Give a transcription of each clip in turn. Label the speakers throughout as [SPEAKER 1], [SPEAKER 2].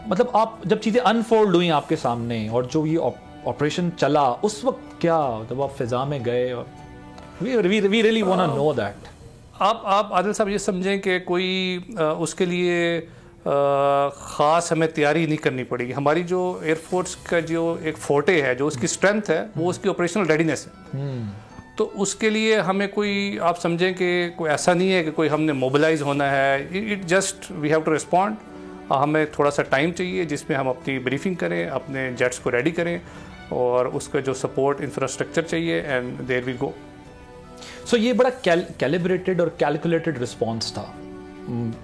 [SPEAKER 1] مطلب آپ جب چیزیں انفولڈ ہوئیں آپ کے سامنے اور جو یہ آپریشن چلا اس وقت کیا جب آپ فضا میں گئے اور we really want to know that.
[SPEAKER 2] آپ عادل صاحب یہ سمجھیں کہ کوئی اس کے لیے خاص ہمیں تیاری نہیں کرنی پڑے گی. ہماری جو ایئر فورس کا جو ایک فورٹے ہے, جو اس کی اسٹرینتھ ہے, وہ اس کی آپریشنل ریڈینس ہے. تو اس کے لیے ہمیں کوئی آپ سمجھیں کہ کوئی ایسا نہیں ہے کہ کوئی ہم نے موبلائز ہونا ہے. It just we have to respond. ہمیں تھوڑا سا ٹائم چاہیے جس میں ہم اپنی بریفنگ کریں, اپنے جیٹس کو ریڈی کریں, اور اس کا جو سپورٹ انفراسٹرکچر چاہیے, اینڈ دیر وی گو.
[SPEAKER 1] سو یہ بڑا کیلیبریٹڈ اور کیلکولیٹڈ رسپانس تھا.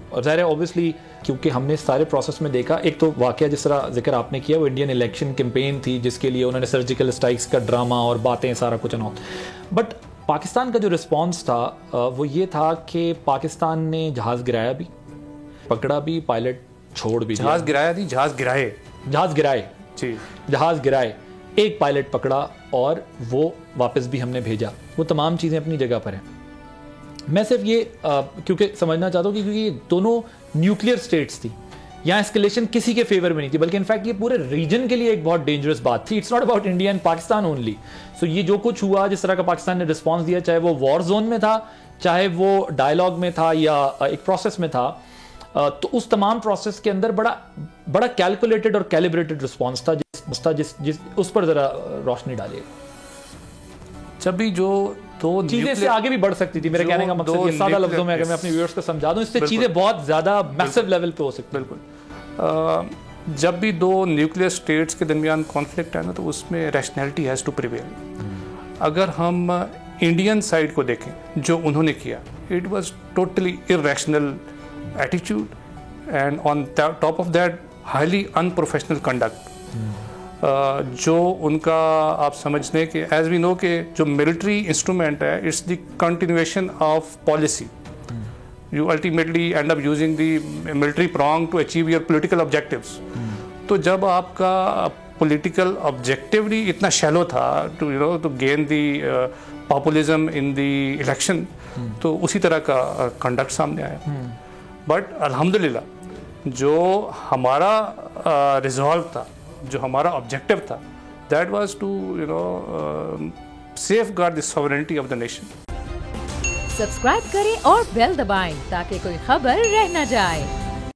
[SPEAKER 1] اور ظاہر ہے اوبیسلی کیونکہ ہم نے سارے پروسیس میں دیکھا, ایک تو واقعہ جس طرح ذکر آپ نے کیا وہ انڈین الیکشن کیمپین تھی جس کے لیے انہوں نے سرجیکل اسٹرائکس کا ڈرامہ اور باتیں سارا کچھ نہ. بٹ پاکستان کا جو رسپانس تھا وہ یہ تھا کہ پاکستان نے جہاز گرایا بھی, پکڑا بھی, پائلٹ چھوڑ بھی.
[SPEAKER 2] جہاز گرایا نہیں, جہاز گرائے
[SPEAKER 1] جی, جہاز گرائے, ایک پائلٹ پکڑا اور وہ واپس بھی ہم نے بھیجا. وہ تمام چیزیں اپنی جگہ پر ہیں. میں صرف یہ کیونکہ سمجھنا چاہتا ہوں کہ کیونکہ یہ دونوں نیوکلیئر اسٹیٹس تھی, یہاں اسکلیشن کسی کے فیور میں نہیں تھی, بلکہ انفیکٹ یہ پورے ریجن کے لیے ایک بہت ڈینجرس بات تھی. It's not about India and Pakistan only. So یہ جو کچھ ہوا, جس طرح کا پاکستان نے رسپانس دیا, چاہے وہ وار زون میں تھا, چاہے وہ ڈائلاگ میں تھا یا ایک پروسیس میں تھا, تو اس تمام پروسیس کے اندر بڑا کیلکولیٹڈ اور کیلیبریٹڈ رسپانس تھا جس اس پر ذرا روشنی ڈالیے.
[SPEAKER 2] جب بھی جو دو
[SPEAKER 1] چیزیں سے آگے بھی بڑھ سکتی تھی, میرے کہنے کا مقصد یہ سادہ لفظوں میں اگر میں اپنے ویورز کو سمجھا دوں, اس سے چیزیں بہت زیادہ میسو لیول پہ ہو سکتی.
[SPEAKER 2] بالکل. جب بھی دو نیوکلیئر اسٹیٹس کے درمیان کانفلکٹ ہے نا, تو اس میں ریشنلٹی ہیز ٹو پریویل. اگر ہم انڈین سائڈ کو دیکھیں جو انہوں نے کیا, اٹ واز ٹوٹلی ارریشنل ایٹیچیوڈ, and on top of that highly unprofessional conduct. جو ان کا آپ سمجھ لیں کہ ایز وی نو کہ جو ملٹری انسٹرومنٹ ہے, it's the continuation of policy. You ultimately end up using the military prong to achieve your political objectives. تو جب آپ کا پولیٹیکل آبجیکٹیولی اتنا شیلو تھا to gain the populism in the election, تو اسی طرح کا کنڈکٹ سامنے آیا. بٹ الحمدللہ جو ہمارا ریزالو تھا, جو ہمارا آبجیکٹو تھا, that was to safeguard the sovereignty of the nation.
[SPEAKER 3] Subscribe کریں اور بیل دبائیں تاکہ کوئی خبر رہ نہ جائے.